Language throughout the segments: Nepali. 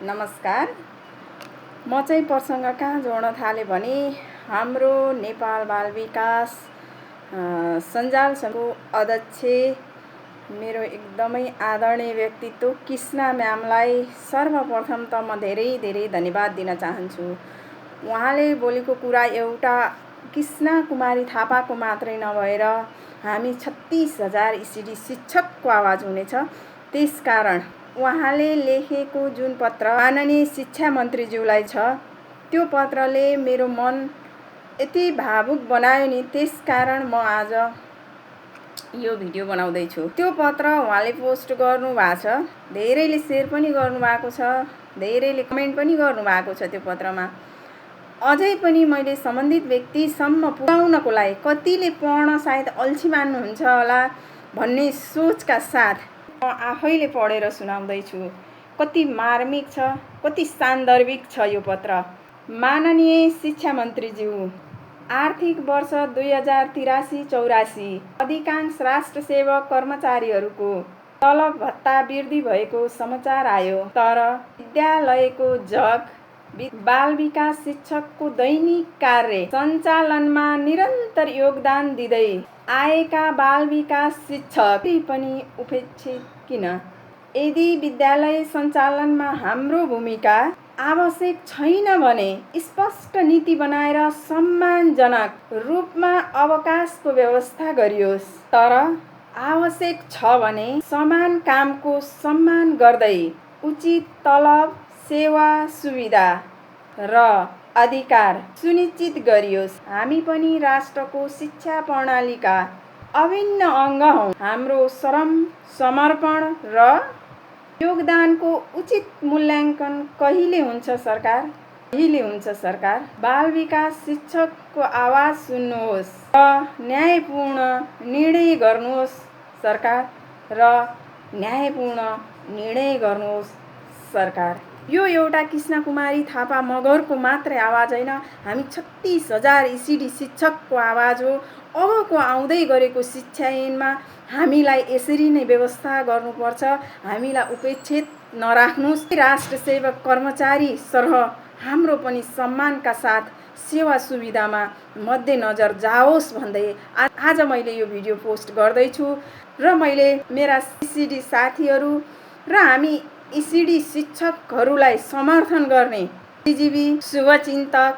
नमस्कार। म चाहिँ प्रसङ्ग कहाँ जोड्न थालेँ भने हाम्रो नेपाल बाल विकास सञ्जाल समितिको अध्यक्ष मेरो एकदमै आदरणीय व्यक्तित्व कृष्णा म्यामलाई सर्वप्रथम त म धेरै धन्यवाद दिन चाहन्छु। उहाँले बोलेको कुरा एउटा कृष्णा कुमारी थापाको मात्रै नभएर हामी 36,000 ECD शिक्षकको आवाज हुनेछ। त्यसकारण उहाँले लेखेको जुन पत्र माननीय शिक्षा मन्त्रीज्यूलाई छ त्यो पत्रले मेरो मन यति भावुक बनायो नि, त्यसकारण म आज यो भिडियो बनाउँदैछु। त्यो पत्र उहाँले पोस्ट गर्नुभएको छ, धेरैले सेयर पनि गर्नुभएको छ, धेरैले कमेन्ट पनि गर्नुभएको छ। त्यो पत्रमा अझै पनि मैले सम्बन्धित व्यक्तिसम्म पुर्याउनको लागि कतिले पढ्न सायद अल्छी मान्नुहुन्छ होला भन्ने सोचका साथ म आफैले पढेर सुनाउँदैछु। कति मार्मिक छ, कति सान्दर्भिक छ यो पत्र। माननीय शिक्षा मन्त्रीज्यू, आर्थिक वर्ष 2083-84 अधिकांश राष्ट्र सेवक कर्मचारीहरूको तलब भत्ता वृद्धि भएको समाचार आयो। तर विद्यालयको बाल विकास शिक्षकको दैनिक कार्य सञ्चालनमा निरन्तर योगदान दिँदै आएका बाल विकास शिक्षक पनि उपेक्षित किन? यदि विद्यालय सञ्चालनमा हाम्रो भूमिका आवश्यक छैन भने स्पष्ट नीति बनाएर सम्मानजनक रूपमा अवकाशको व्यवस्था गरियोस्। तर आवश्यक छ भने समान कामको सम्मान गर्दै उचित तलब, सेवा सुविधा र अधिकार सुनिश्चित गरियोस्। हामी पनि राष्ट्रको शिक्षा प्रणालीका अभिन्न अङ्ग हौं। हाम्रो श्रम, समर्पण र योगदानको उचित मूल्याङ्कन कहिले हुन्छ सरकार? बाल विकास शिक्षकको आवाज सुन्नुहोस् र न्यायपूर्ण निर्णय गर्नुहोस् सरकार। यो एउटा कृष्णा कुमारी थापा मगरको मात्रै आवाज होइन, हामी 36,000 ECD शिक्षकको आवाज हो। अबको आउँदै गरेको शिक्षा ऐनमा हामीलाई यसरी नै व्यवस्था गर्नुपर्छ। हामीलाई उपेक्षित नराख्नुहोस्। राष्ट्र सेवक कर्मचारी सरह हाम्रो पनि सम्मानका साथ सेवा सुविधामा मध्यनजर जाओस् भन्दै आज मैले यो भिडियो पोस्ट गर्दैछु। र मैले मेरा ECD साथीहरू र हामी ECD शिक्षकहरूलाई समर्थन गर्ने बुद्धिजीवी, शुभचिन्तक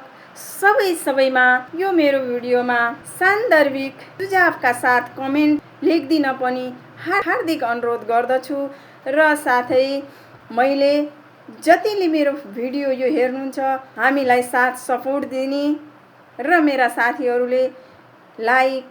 सबैमा यो मेरो भिडियोमा सान्दर्भिक सुझावका साथ कमेन्ट लेखिदिन पनि हार्दिक अनुरोध गर्दछु। र साथै मैले जतिले मेरो भिडियो यो हेर्नुहुन्छ हामीलाई साथ सपोर्ट दिने र मेरा साथीहरूले लाइक,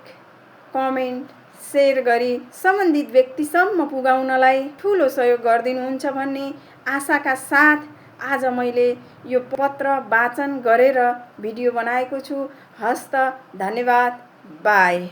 कमेन्ट, सेयर गरी सम्बन्धित व्यक्तिसम्म पुगाउनलाई ठुलो सहयोग गरिदिनुहुन्छ भन्ने आशाका साथ आज मैले यो पत्र वाचन गरेर भिडियो बनाएको छु। हस्त, धन्यवाद, बाई।